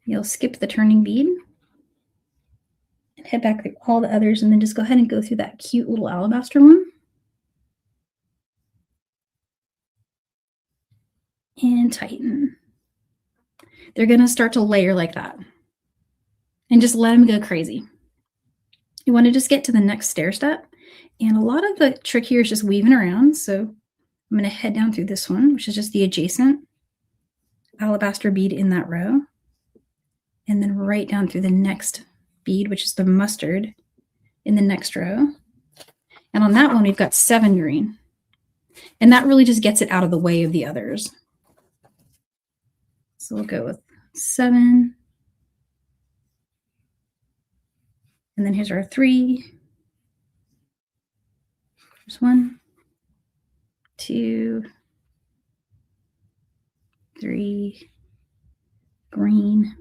You'll skip the turning bead and head back through all the others, and then just go ahead and go through that cute little alabaster one. And tighten. They're going to start to layer like that. And just let them go crazy. You want to just get to the next stair step. And a lot of the trick here is just weaving around. So I'm going to head down through this one, which is just the adjacent alabaster bead in that row. And then right down through the next bead, which is the mustard in the next row. And on that one, we've got 7 green. And that really just gets it out of the way of the others. So we'll go with 7. And then here's our 3. Here's 1, 2, 3, green.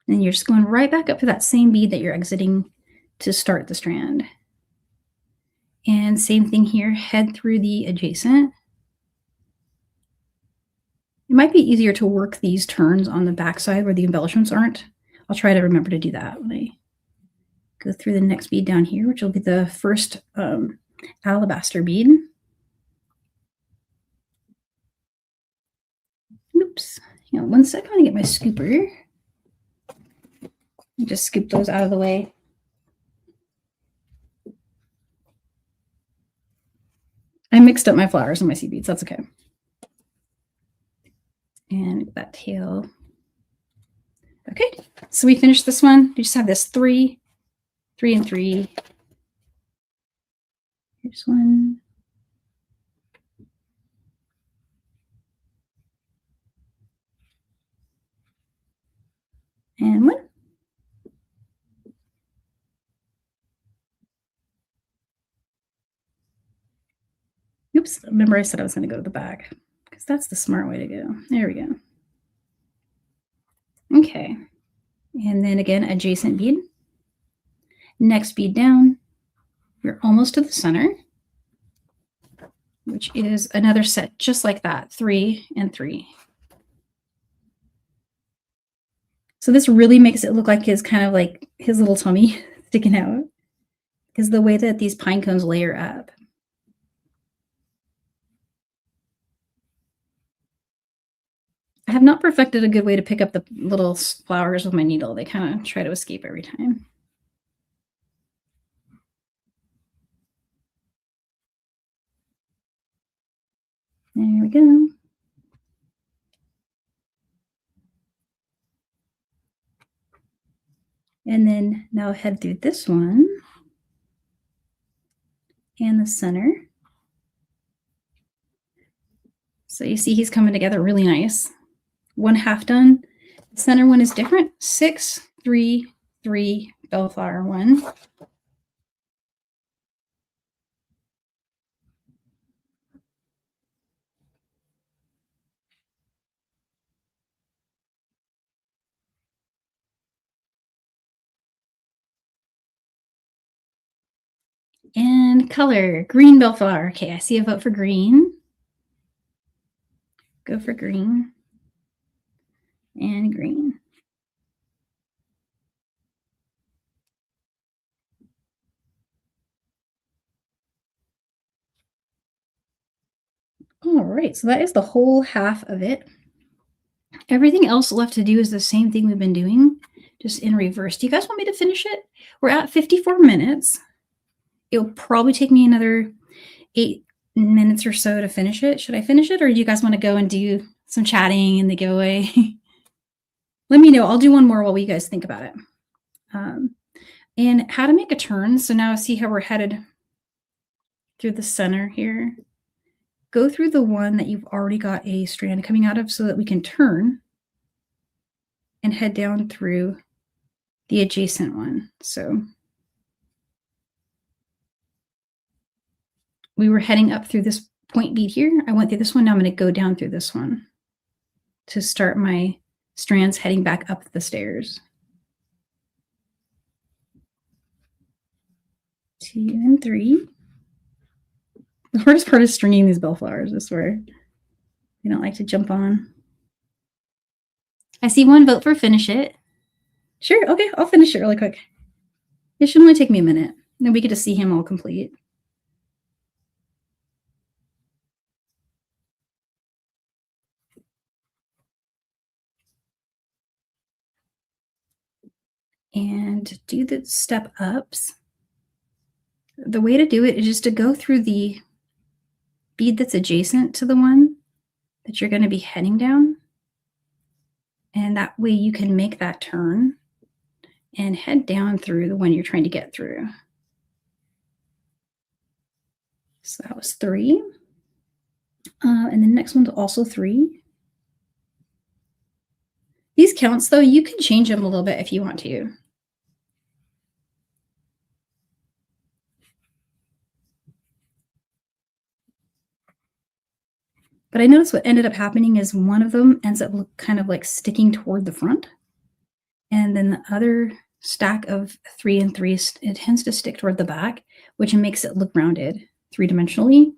And you're just going right back up to that same bead that you're exiting to start the strand. And same thing here, head through the adjacent. It might be easier to work these turns on the back side where the embellishments aren't. I'll try to remember to do that when I go through the next bead down here, which will be the first alabaster bead. Oops, hang on 1 second, I'm gonna get my scooper. Just scoop those out of the way. I mixed up my flowers and my seed beads, that's okay. And that tail. Okay, so we finished this one. We just have this 3, 3 and 3. Here's 1. And 1. Oops, remember I said I was going to go to the back because that's the smart way to go. There we go. Okay, and then again, adjacent bead. Next bead down, you're almost to the center, which is another set just like that, 3 and 3. So this really makes it look like his kind of like his little tummy sticking out because the way that these pine cones layer up. I have not perfected a good way to pick up the little flowers with my needle. They kind of try to escape every time. There we go. And then now head through this one and the center. So you see he's coming together really nice. 1 half done. The center one is different. 6, 3, 3, bellflower 1. And color, green bellflower. Okay, I see a vote for green. Go for green. And green. All right, so that is the whole half of it. Everything else left to do is the same thing we've been doing, just in reverse. Do you guys want me to finish it? We're at 54 minutes. It'll probably take me another 8 minutes or so to finish it. Should I finish it, or do you guys want to go and do some chatting in the giveaway? Let me know. I'll do one more while you guys think about it. And how to make a turn. So now see how we're headed through the center here. Go through the one that you've already got a strand coming out of so that we can turn and head down through the adjacent one. So we were heading up through this point bead here. I went through this one. Now I'm going to go down through this one. to start my strands heading back up the stairs. 2 and 3. The hardest part is stringing these bellflowers, I swear. They don't like to jump on. I see one vote for finish it. Sure, okay, I'll finish it really quick. It should only take me a minute. Then we get to see him all complete. And do the step ups. The way to do it is just to go through the bead that's adjacent to the one that you're going to be heading down. And that way you can make that turn and head down through the one you're trying to get through. So that was 3. And the next one's also 3. These counts, though, you can change them a little bit if you want to. But I noticed what ended up happening is one of them ends up kind of like sticking toward the front. And then the other stack of 3 and 3, it tends to stick toward the back, which makes it look rounded 3-dimensionally.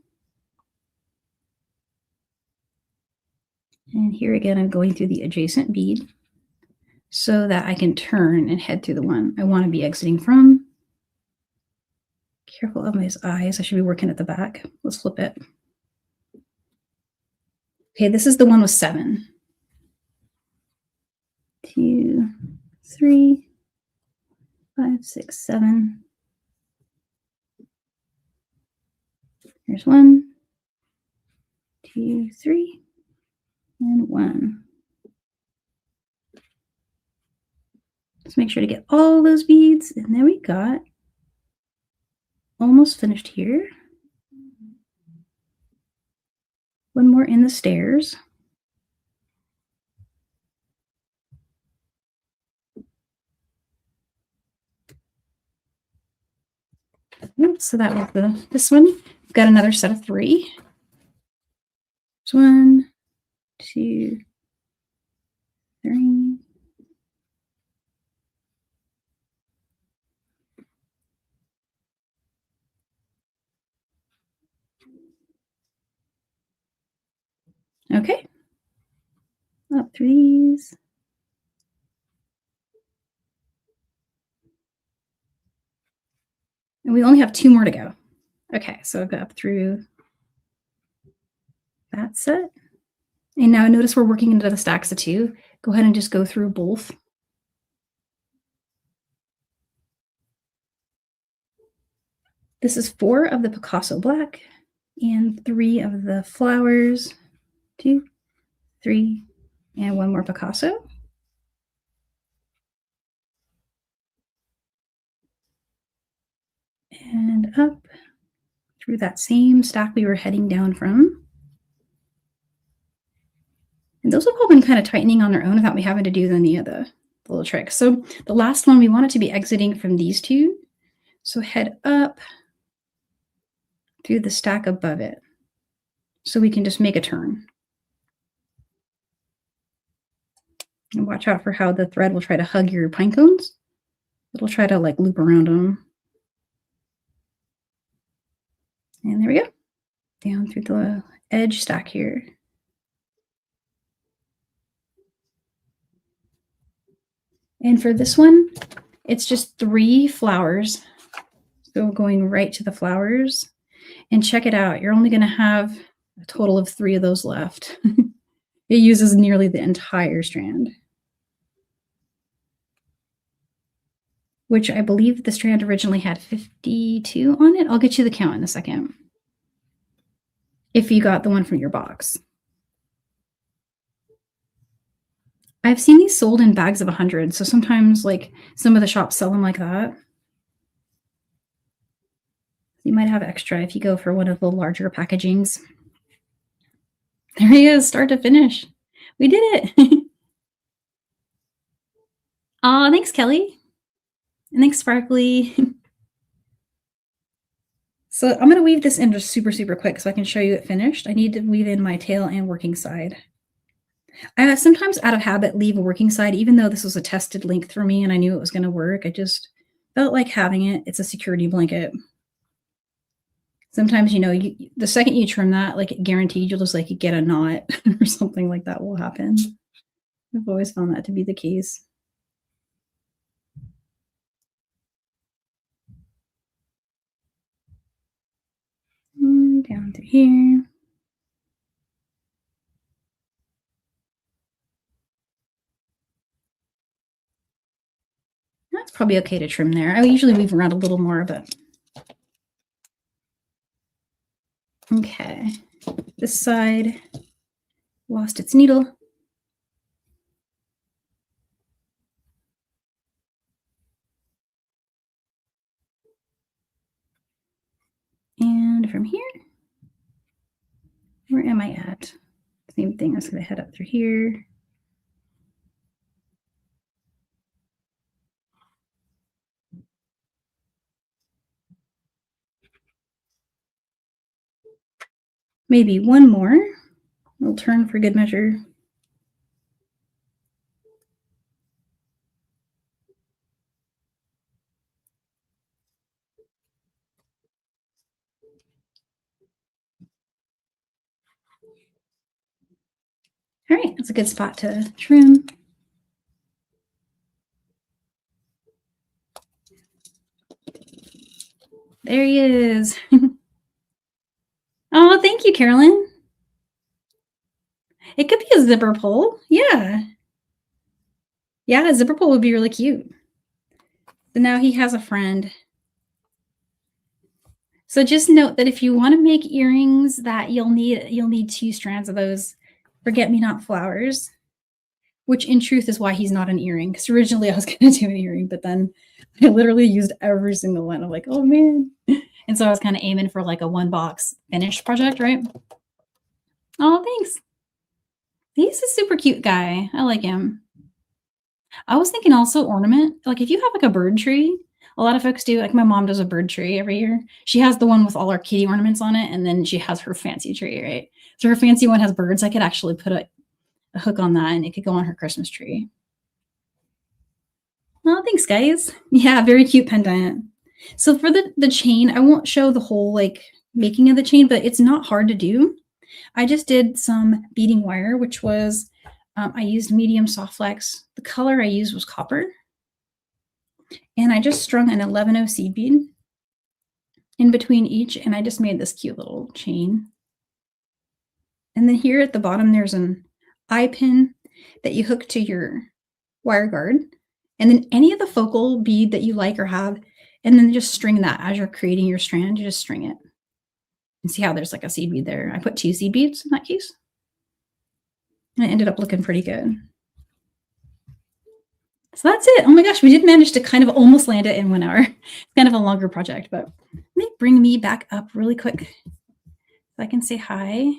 And here again, I'm going through the adjacent bead so that I can turn and head through the one I want to be exiting from. Careful of my eyes. I should be working at the back. Let's flip it. Okay, this is the one with 7. 2, 3, 5, 6, 7. Here's 1, 2, 3, and 1. Let's make sure to get all those beads. And there we got almost finished here. One more in the stairs. So that was this one. We've got another set of 3. There's 1, 2, 3. Okay. Up through these. And we only have 2 more to go. Okay, so I've got up through that set. And now notice we're working into the stacks of 2. Go ahead and just go through both. This is 4 of the Picasso black and 3 of the flowers. 2, 3, and 1 more Picasso. And up through that same stack we were heading down from. And those have all been kind of tightening on their own without me having to do any of the little tricks. So the last one, we want it to be exiting from these 2. So head up through the stack above it. So we can just make a turn. And watch out for how the thread will try to hug your pine cones. It'll try to like loop around them. And there we go. Down through the edge stack here. And for this one, it's just 3 flowers. So going right to the flowers. And check it out. You're only going to have a total of 3 of those left. It uses nearly the entire strand. Which I believe the strand originally had 52 on it. I'll get you the count in a second. If you got the one from your box. I've seen these sold in bags of 100. So sometimes like some of the shops sell them like that. You might have extra if you go for one of the larger packagings. There he is, start to finish. We did it. Aw, thanks, Kelly. And thanks, Sparkly. So I'm going to weave this in just super, super quick so I can show you it finished. I need to weave in my tail and working side. I sometimes out of habit leave a working side, even though this was a tested link for me and I knew it was going to work. I just felt like having it. It's a security blanket. Sometimes, the second you trim that, like guaranteed, you'll just like get a knot or something like that will happen. I've always found that to be the case. Down through here. That's probably okay to trim there. I usually leave around a little more, but okay. This side lost its needle. And from here, where am I at? Same thing. I'm just going to head up through here. Maybe one more. We'll turn for good measure. All right, that's a good spot to trim. There he is. Oh, thank you, Carolyn. It could be a zipper pull. Yeah. Yeah, a zipper pull would be really cute. So now he has a friend. So just note that if you want to make earrings, that you'll need 2 strands of those forget-me-not flowers, which in truth is why he's not an earring. Because originally I was going to do an earring, but then I literally used every single one. I'm like, oh man. And so I was kind of aiming for like a 1-box finished project, right? Oh, thanks. He's a super cute guy. I like him. I was thinking also ornament. Like if you have like a bird tree, a lot of folks do. Like my mom does a bird tree every year. She has the one with all our kitty ornaments on it, and then she has her fancy tree, right? So her fancy one has birds. I could actually put a hook on that, and it could go on her Christmas tree. Oh, thanks, guys. Yeah, very cute pendant. So for the chain, I won't show the whole like making of the chain, but it's not hard to do. I just did some beading wire, which was, I used medium soft flex. The color I used was copper. And I just strung an 11-0 seed bead in between each, and I just made this cute little chain. And then here at the bottom, there's an eye pin that you hook to your wire guard. And then any of the focal bead that you like or have, and then just string that as you're creating your strand, you just string it. And see how there's like a seed bead there. I put 2 seed beads in that case. And it ended up looking pretty good. So that's it. Oh my gosh, we did manage to kind of almost land it in 1 hour. It's kind of a longer project, but let me bring me back up really quick so I can say hi.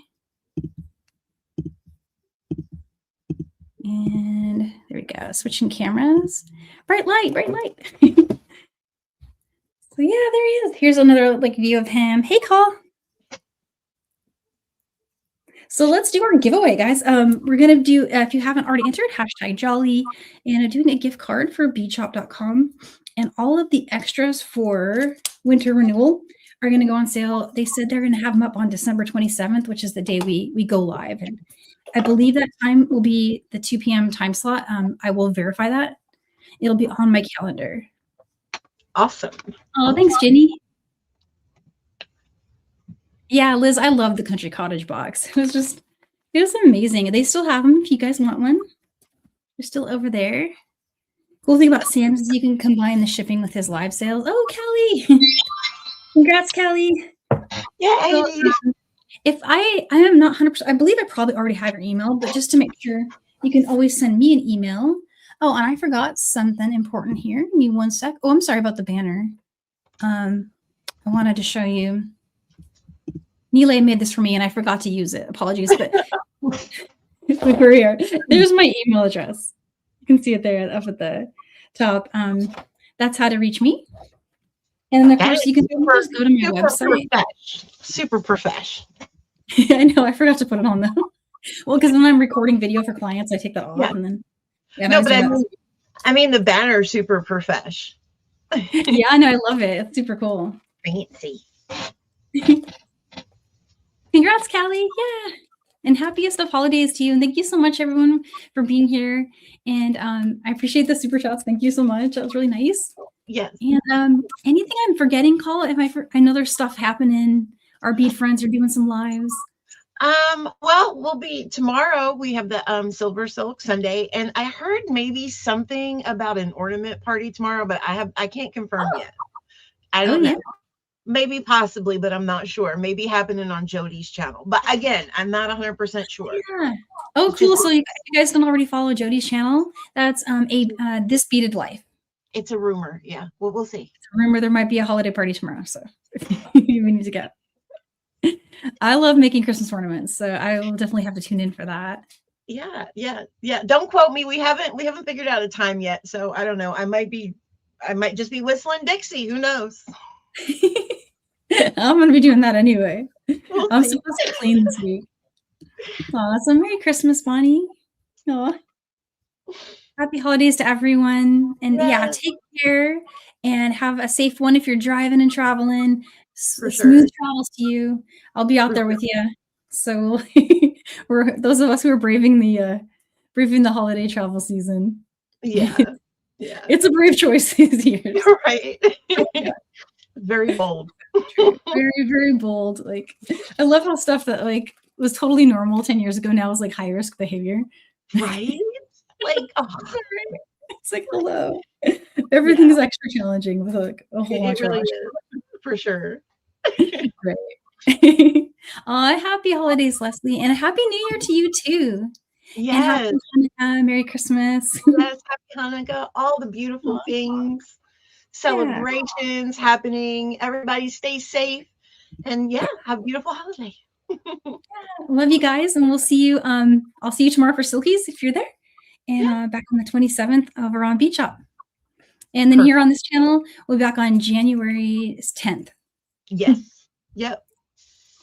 And there we go. Switching cameras. Bright light, bright light. So yeah, there he is. Here's another like view of him. Hey, Call. So let's do our giveaway, guys. We're going to do, if you haven't already entered, #Jolly, and I'm doing a gift card for beadshop.com. And all of the extras for winter renewal are going to go on sale. They said they're going to have them up on December 27th, which is the day we go live. And I believe that time will be the 2 p.m. time slot. I will verify that. It'll be on my calendar. Awesome. Oh, thanks, Jenny. Yeah, Liz, I love the Country Cottage box. It was amazing. They still have them if you guys want one. They're still over there. Cool thing about Sam's is you can combine the shipping with his live sales. Oh, Kelly. Congrats, Kelly. Yay. So, if I am not 100%, I believe I probably already have your email, but just to make sure, you can always send me an email. Oh, and I forgot something important here. Give me 1 sec. Oh, I'm sorry about the banner. I wanted to show you. Nile made this for me, and I forgot to use it. Apologies, but there's my email address. You can see it there up at the top. That's how to reach me. And then, of course, you can just go to my website. Super profesh. I know. I forgot to put it on, though. Well, because when I'm recording video for clients, I take that off Yeah. and then. Yeah, No, I was but doing that. I mean the banner is super profesh. Yeah, I know. I love it. It's super cool. Fancy. Congrats, Callie. Yeah. And happiest of holidays to you. And thank you so much, everyone, for being here. And I appreciate the super chats. Thank you so much. That was really nice. Yes. And anything I'm forgetting, Call? I know there's stuff happening. Our bead friends are doing some lives. Well, we'll be tomorrow. We have the Silver Silk Sunday, and I heard maybe something about an ornament party tomorrow, but I can't confirm yet. I don't know. Maybe possibly, but I'm not sure. Maybe happening on Jody's channel. But again, I'm not 100% sure. Yeah. Oh, it's cool. So you guys don't already follow Jody's channel. That's This Beaded Life. It's a rumor. Yeah. Well, we'll see. It's a rumor there might be a holiday party tomorrow. So we need to go. I love making Christmas ornaments, so I will definitely have to tune in for that. Yeah. Don't quote me. We haven't figured out a time yet. So I don't know. I might just be whistling Dixie. Who knows? I'm going to be doing that anyway. I'm See. supposed to clean this week. So Merry Christmas, Bonnie. Aw. Happy holidays to everyone. And yeah, take care and have a safe one if you're driving and traveling. Smooth travels to you. I'll be out there with you. So we're those of us who are braving the holiday travel season. Yeah. It's a brave choice these years. Right. Yeah. Very bold. Very, very bold. Like, I love how stuff that like was totally normal 10 years ago now is like high risk behavior. Right? Like, it's like, hello. Everything is extra challenging with like a whole lot really is, for sure. Great. Happy holidays, Leslie, and a happy New Year to you too. Yes. And happy Hanukkah, Merry Christmas. Yes, happy Hanukkah, all the beautiful things, celebrations happening. Everybody stay safe, and have a beautiful holiday. Love you guys, and we'll see you. I'll see you tomorrow for Silkies if you're there, and back on the 27th over on Bead Shop. And then here on this channel, we'll be back on January 10th. Yes. Yep.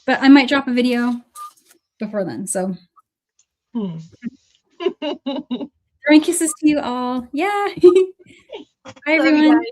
But I might drop a video before then. So throwing kisses to you all. Yeah. Bye, everyone.